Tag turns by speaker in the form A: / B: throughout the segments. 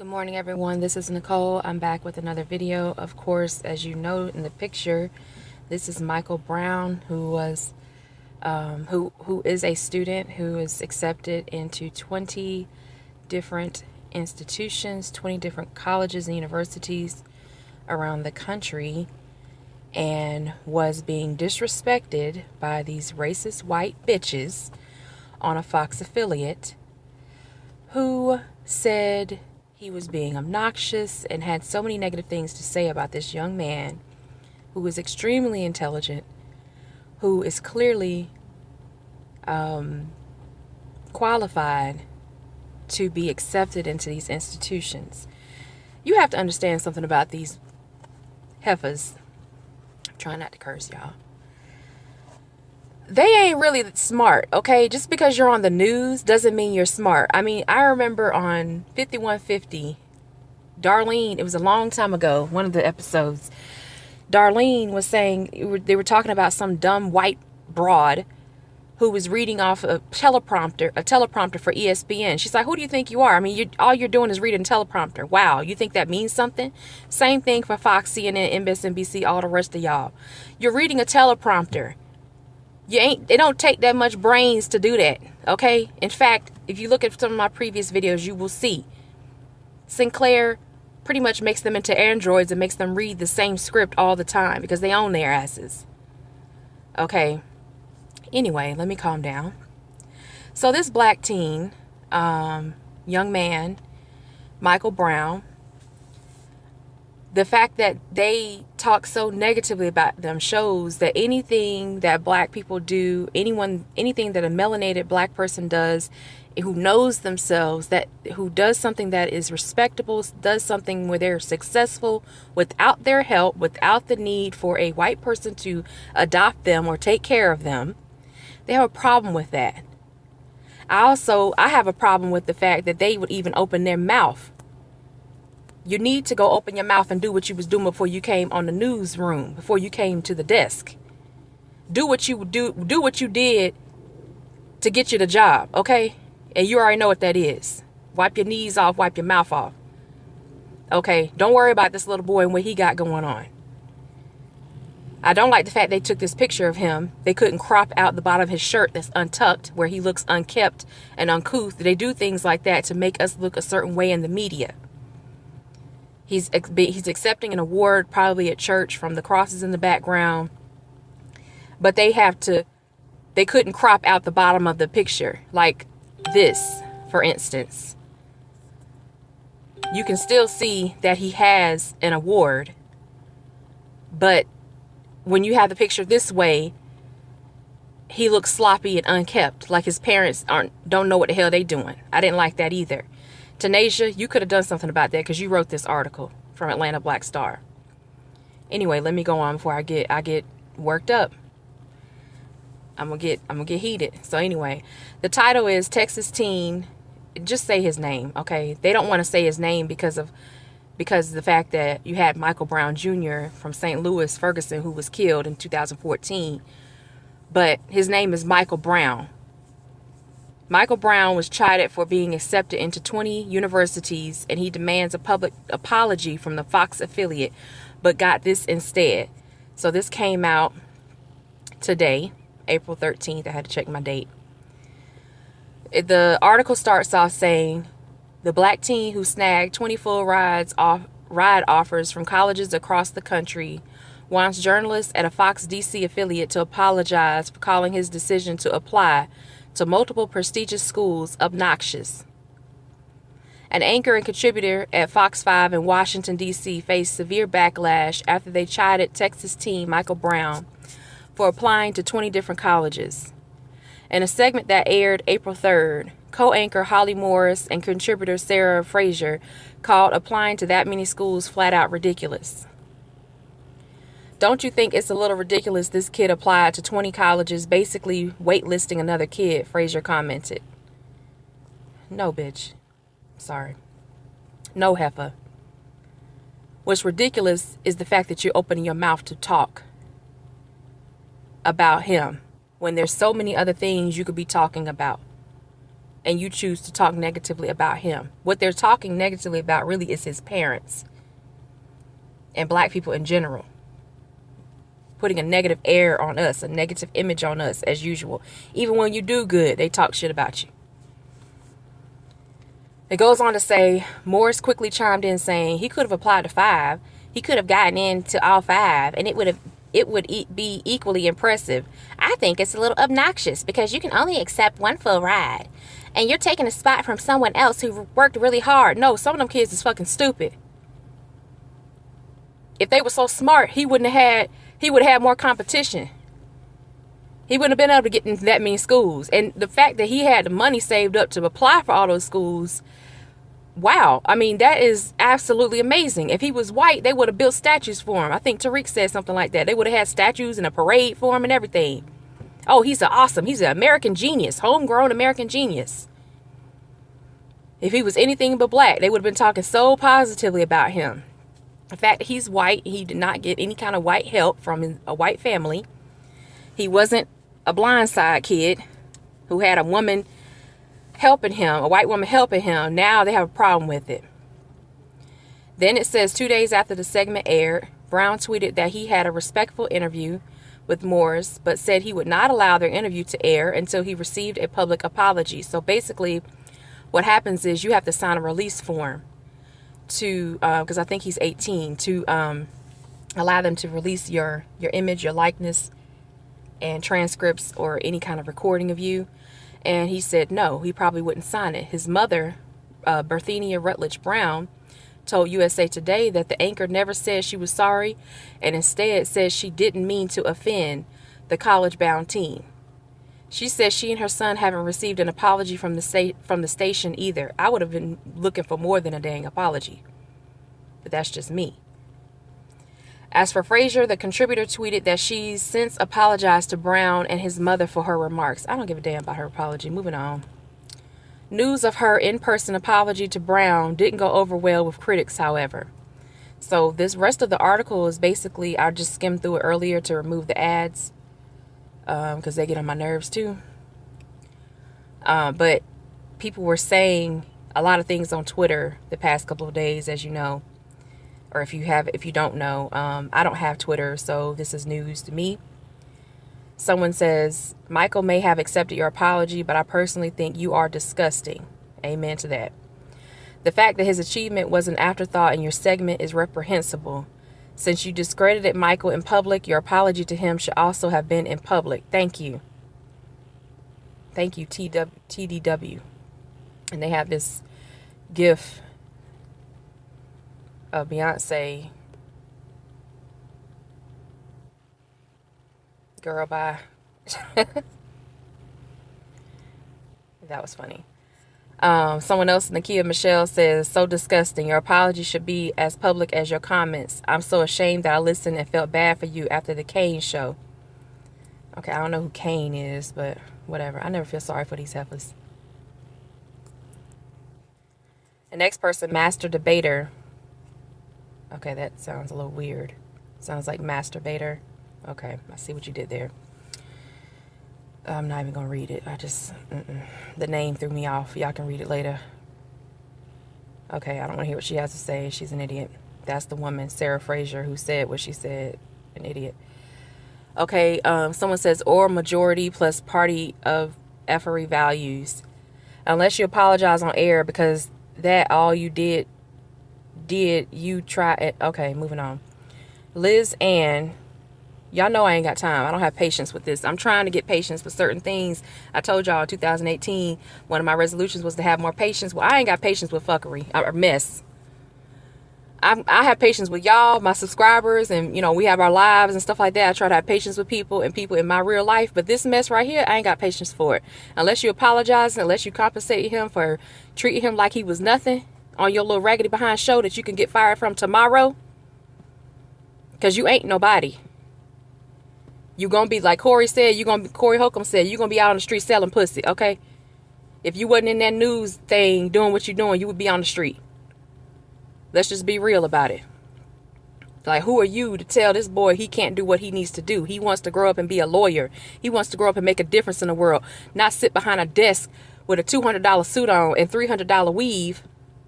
A: Good morning, everyone. This is Nicole. I'm back with another video. Of course, as you know in the picture, this is Michael Brown, who is a student who is accepted into 20 different institutions, 20 different colleges and universities around the country, and was being disrespected by these racist white bitches on a Fox affiliate who said he was being obnoxious and had so many negative things to say about this young man who is extremely intelligent, who is clearly qualified to be accepted into these institutions. You have to understand something about these heifers. I'm trying not to curse, y'all. They ain't really smart, okay? Just because you're on the news doesn't mean you're smart. I mean, I remember on 5150, Darlene, it was a long time ago, one of the episodes, Darlene was saying, they were talking about some dumb white broad who was reading off a teleprompter for ESPN. She's like, who do you think you are? I mean, all you're doing is reading teleprompter. Wow, you think that means something? Same thing for Fox, CNN, MSNBC, all the rest of y'all. You're reading a teleprompter. They don't take that much brains to do that, okay? In fact, if you look at some of my previous videos, you will see Sinclair pretty much makes them into androids and makes them read the same script all the time because they own their asses. Okay. Anyway, let me calm down. So this black teen, young man, Michael Brown, the fact that they talk so negatively about them shows that anything that black people do, anything that a melanated black person does, who knows themselves, who does something that is respectable, does something where they're successful without their help, without the need for a white person to adopt them or take care of them, they have a problem with that. I have a problem with the fact that they would even open their mouth. You need to go open your mouth and do what you was doing before you came on the newsroom, before you came to the desk. Do what you did to get you the job, okay? And you already know what that is. Wipe your knees off, wipe your mouth off. Okay, don't worry about this little boy and what he got going on. I don't like the fact they took this picture of him. They couldn't crop out the bottom of his shirt that's untucked, where he looks unkempt and uncouth. They do things like that to make us look a certain way in the media. He's accepting an award probably at church from the crosses in the background. But they couldn't crop out the bottom of the picture. Like this, for instance. You can still see that he has an award. But when you have the picture this way, he looks sloppy and unkept. Like his parents don't know what the hell they doing. I didn't like that either. Tanisha, you could have done something about that because you wrote this article from Atlanta Black Star. Anyway, let me go on before I get worked up. I'm gonna get heated. So anyway, the title is Texas Teen. Just say his name, okay? They don't want to say his name because of the fact that you had Michael Brown Jr. from St. Louis, Ferguson, who was killed in 2014. But his name is Michael Brown. Michael Brown was chided for being accepted into 20 universities, and he demands a public apology from the Fox affiliate, but got this instead. So this came out today, April 13th. I had to check my date. The article starts off saying, the black teen who snagged 20 full ride offers from colleges across the country wants journalists at a Fox DC affiliate to apologize for calling his decision to apply to multiple prestigious schools obnoxious. An anchor and contributor at Fox 5 in Washington, D.C. faced severe backlash after they chided Texas teen Michael Brown for applying to 20 different colleges. In a segment that aired April 3rd, co-anchor Holly Morris and contributor Sarah Fraser called applying to that many schools flat out ridiculous. Don't you think it's a little ridiculous this kid applied to 20 colleges, basically waitlisting another kid, Fraser commented. No, bitch. Sorry. No, heifer. What's ridiculous is the fact that you're opening your mouth to talk about him when there's so many other things you could be talking about. and you choose to talk negatively about him. What they're talking negatively about really is his parents and black people in general. Putting a negative air on us, a negative image on us as usual. Even when you do good, they talk shit about you. It goes on to say, Morris quickly chimed in saying he could have applied to 5. He could have gotten into all 5 and it would be equally impressive. I think it's a little obnoxious because you can only accept one full ride. And you're taking a spot from someone else who worked really hard. No, some of them kids is fucking stupid. If they were so smart, he would have had more competition. He wouldn't have been able to get into that many schools. And the fact that he had the money saved up to apply for all those schools, wow. I mean, that is absolutely amazing. If he was white, they would have built statues for him. I think Tariq said something like that. They would have had statues and a parade for him and everything. Oh, he's an American genius, homegrown American genius. If he was anything but black, they would have been talking so positively about him. The fact that he's white, he did not get any kind of white help from a white family. He wasn't a blindside kid who had a woman helping him, a white woman helping him. Now they have a problem with it. Then it says 2 days after the segment aired, Brown tweeted that he had a respectful interview with Morris, but said he would not allow their interview to air until he received a public apology. So basically, what happens is you have to sign a release form to, because I think he's 18, to allow them to release your image, your likeness, and transcripts or any kind of recording of you. And he said no, he probably wouldn't sign it. His mother, Berthenia Rutledge Brown, told USA Today that the anchor never said she was sorry and instead said she didn't mean to offend the college-bound teen. She says she and her son haven't received an apology from the station either. I would have been looking for more than a dang apology. But that's just me. As for Frazier, the contributor tweeted that she's since apologized to Brown and his mother for her remarks. I don't give a damn about her apology. Moving on. News of her in-person apology to Brown didn't go over well with critics, however. So this rest of the article is basically, I just skimmed through it earlier to remove the ads because they get on my nerves too. But people were saying a lot of things on Twitter the past couple of days, as you know. Or if you don't know, I don't have Twitter, so this is news to me. Someone says, Michael may have accepted your apology, but I personally think you are disgusting. Amen to that. The fact that his achievement was an afterthought in your segment is reprehensible. Since you discredited Michael in public, your apology to him should also have been in public. Thank you. Thank you, TDW. And they have this GIF of Beyonce. Girl, bye. That was funny. Someone else, Nakia Michelle, says, so disgusting. Your apology should be as public as your comments. I'm so ashamed that I listened and felt bad for you after the Kane show. Okay, I don't know who Kane is, but whatever. I never feel sorry for these heifers. The next person, Master Debater. Okay, that sounds a little weird. Sounds like masturbator. Okay, I see what you did there. I'm not even going to read it. The name threw me off. Y'all can read it later. Okay, I don't want to hear what she has to say. She's an idiot. That's the woman, Sarah Frazier, who said what she said. An idiot. Okay, someone says, or majority plus party of effery values. Unless you apologize on air because that all you did you try it. Okay, moving on. Liz Ann. Y'all know I ain't got time. I don't have patience with this. I'm trying to get patience for certain things. I told y'all in 2018, one of my resolutions was to have more patience. Well, I ain't got patience with fuckery or mess. I have patience with y'all, my subscribers, and, you know, we have our lives and stuff like that. I try to have patience with people and people in my real life. But this mess right here, I ain't got patience for it. Unless you apologize, unless you compensate him for treating him like he was nothing on your little raggedy behind show that you can get fired from tomorrow. Because you ain't nobody. You're going to be, like Corey Holcomb said, you're going to be out on the street selling pussy, okay? If you wasn't in that news thing doing what you're doing, you would be on the street. Let's just be real about it. Like, who are you to tell this boy he can't do what he needs to do? He wants to grow up and be a lawyer. He wants to grow up and make a difference in the world. Not sit behind a desk with a $200 suit on and $300 weave,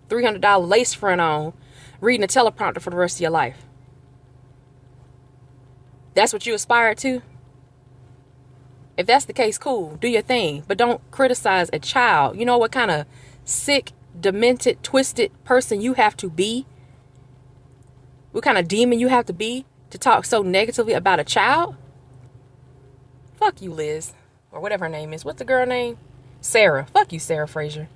A: $300 lace front on, reading a teleprompter for the rest of your life? That's what you aspire to? If that's the case, cool, do your thing. But don't criticize a child. You know what kind of sick, demented, twisted person you have to be? What kind of demon you have to be to talk so negatively about a child? Fuck you, Liz. Or whatever her name is. What's the girl name? Sarah. Fuck you, Sarah Fraser.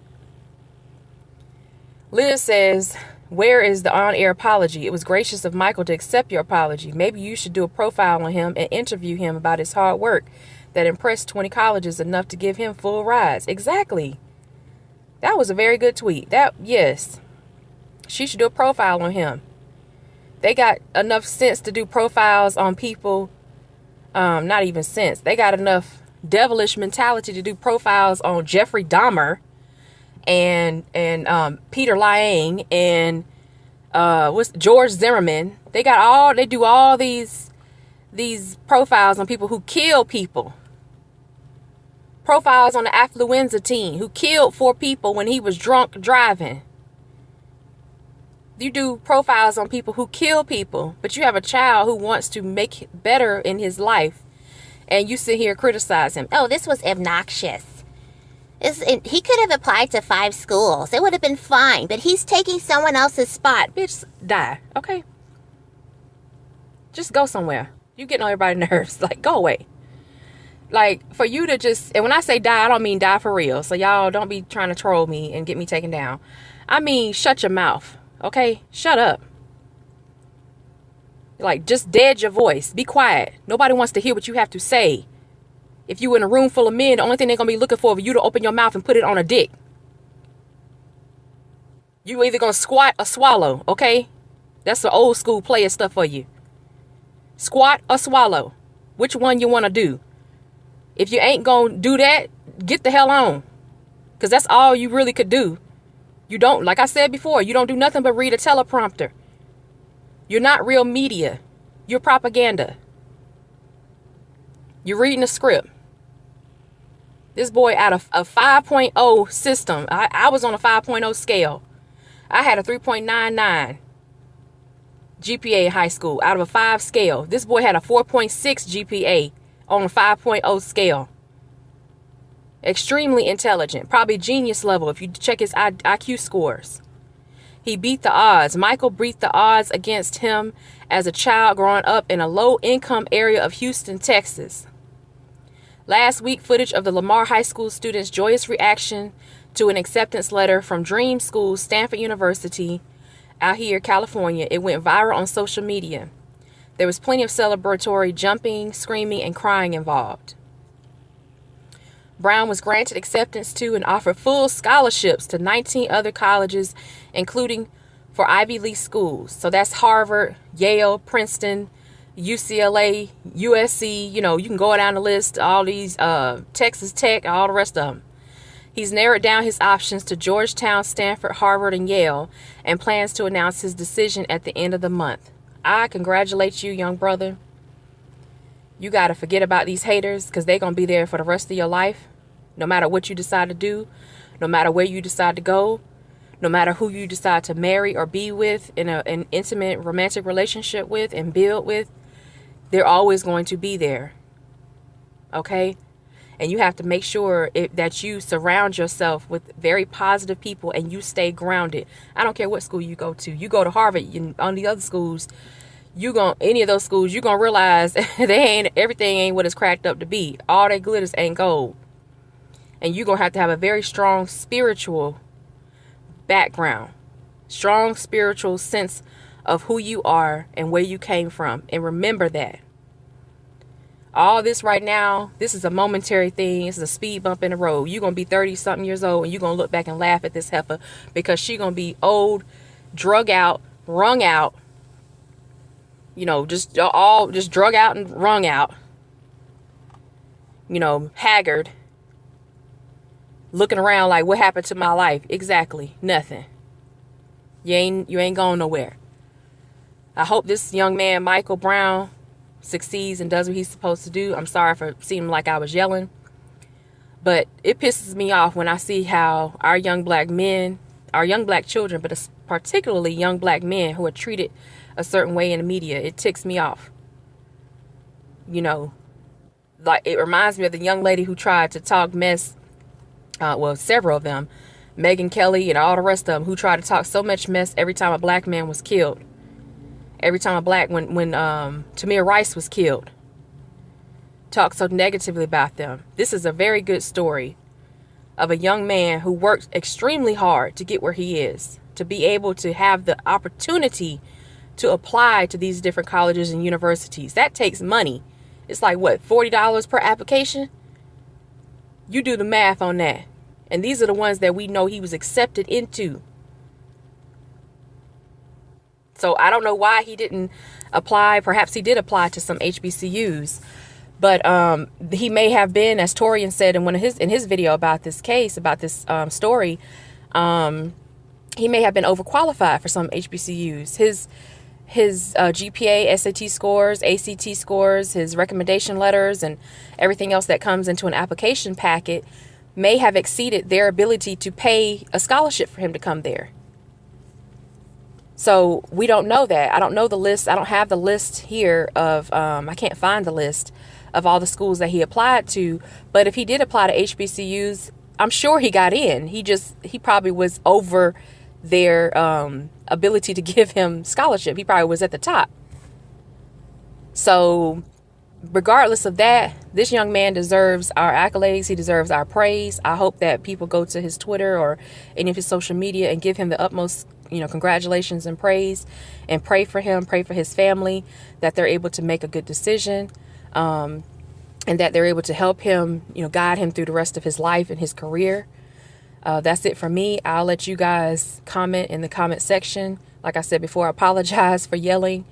A: Liz says, where is the on-air apology? It was gracious of Michael to accept your apology. Maybe you should do a profile on him and interview him about his hard work that impressed 20 colleges enough to give him full rides. Exactly. That was a very good tweet. Yes. She should do a profile on him. They got enough sense to do profiles on people. Not even sense. They got enough devilish mentality to do profiles on Jeffrey Dahmer and Peter Liang and what's George Zimmerman. They do all these profiles on people who kill people. Profiles on the affluenza teen who killed 4 people when he was drunk driving. You do profiles on people who kill people, but you have a child who wants to make better in his life, and you sit here and criticize him.
B: Oh, this was obnoxious. He could have applied to 5 schools. It would have been fine, but he's taking someone else's spot.
A: Bitch, die, okay? Just go somewhere. You getting on everybody's nerves. Like, go away. Like, for you to just, and when I say die, I don't mean die for real. So y'all don't be trying to troll me and get me taken down. I mean, shut your mouth. Okay? Shut up. Like, just dead your voice. Be quiet. Nobody wants to hear what you have to say. If you in a room full of men, the only thing they're going to be looking for is you to open your mouth and put it on a dick. You either going to squat or swallow, okay? That's the old school player stuff for you. Squat or swallow. Which one you want to do? If you ain't going to do that, get the hell on. Because that's all you really could do. You don't, like I said before, you don't do nothing but read a teleprompter. You're not real media. You're propaganda. You're reading a script. This boy out of a 5.0 system. I was on a 5.0 scale. I had a 3.99 GPA in high school out of a 5 scale. This boy had a 4.6 GPA on a 5.0 scale. Extremely intelligent. Probably genius level if you check his IQ scores. He beat the odds. Michael beat the odds against him as a child growing up in a low-income area of Houston, Texas. Last week, footage of the Lamar High School students' joyous reaction to an acceptance letter from Dream School, Stanford University, out here, California. It went viral on social media. There was plenty of celebratory jumping, screaming, and crying involved. Brown was granted acceptance to and offered full scholarships to 19 other colleges, including for Ivy League schools. So that's Harvard, Yale, Princeton, UCLA, USC. You know, you can go down the list, all these, Texas Tech, all the rest of them. He's narrowed down his options to Georgetown, Stanford, Harvard, and Yale, and plans to announce his decision at the end of the month. I congratulate you, young brother. You got to forget about these haters because they're going to be there for the rest of your life. No matter what you decide to do, no matter where you decide to go, no matter who you decide to marry or be with in an intimate romantic relationship with and build with, they're always going to be there. Okay? And you have to make sure that you surround yourself with very positive people and you stay grounded. I don't care what school you go to. You go to Harvard and on the other schools, any of those schools, you're going to realize everything ain't what it's cracked up to be. All that glitters ain't gold. And you're going to have a very strong spiritual background. Strong spiritual sense of who you are and where you came from. And remember that. All this right now, this is a momentary thing. This is a speed bump in the road. You're going to be 30-something years old and you're going to look back and laugh at this heifer because she's going to be old, drug out, wrung out. You know, just drug out and wrung out. You know, haggard. Looking around like, what happened to my life? Exactly. Nothing. You ain't going nowhere. I hope this young man, Michael Brown, succeeds and does what he's supposed to do. I'm sorry for seeming like I was yelling. But it pisses me off when I see how our young black men, our young black children, but particularly young black men who are treated a certain way in the media. It ticks me off. You know, like it reminds me of the young lady who tried to talk mess. Well, several of them, Megyn Kelly and all the rest of them, who tried to talk so much mess every time a black man was killed. Every time when Tamir Rice was killed, talk so negatively about them. This is a very good story of a young man who worked extremely hard to get where he is, to be able to have the opportunity to apply to these different colleges and universities. That takes money. It's like, what, $40 per application? You do the math on that. And these are the ones that we know he was accepted into. So I don't know why he didn't apply. Perhaps he did apply to some HBCUs. But he may have been, as Torian said in his video about this case, about this story, he may have been overqualified for some HBCUs. His GPA, SAT scores, ACT scores, his recommendation letters, and everything else that comes into an application packet may have exceeded their ability to pay a scholarship for him to come there. So we don't know that. I don't know the list. I don't have the list here of, I can't find the list of all the schools that he applied to. But if he did apply to HBCUs, I'm sure he got in. He probably was over their ability to give him scholarship. He probably was at the top. So regardless of that, this young man deserves our accolades. He deserves our praise. I hope that people go to his Twitter or any of his social media and give him the utmost, congratulations and praise, and pray for him, pray for his family, that they're able to make a good decision, and that they're able to help him, guide him through the rest of his life and his career. That's it for me. I'll let you guys comment in the comment section. Like I said before, I apologize for yelling.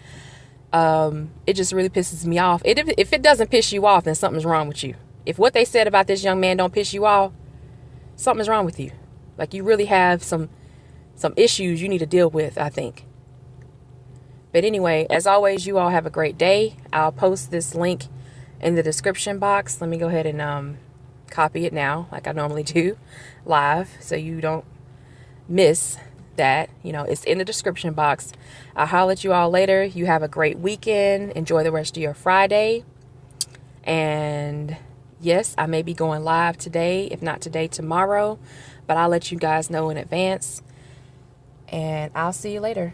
A: It just really pisses me off. If it doesn't piss you off, then something's wrong with you. If what they said about this young man don't piss you off, something's wrong with you. Like, you really have some issues you need to deal with, I think. But anyway, as always, you all have a great day. I'll post this link in the description box. Let me go ahead and copy it now, like I normally do, live, so you don't miss that. It's in the description box. I'll holler at you all later. You have a great weekend. Enjoy the rest of your Friday. And yes, I may be going live today, if not today, tomorrow, but I'll let you guys know in advance. And I'll see you later.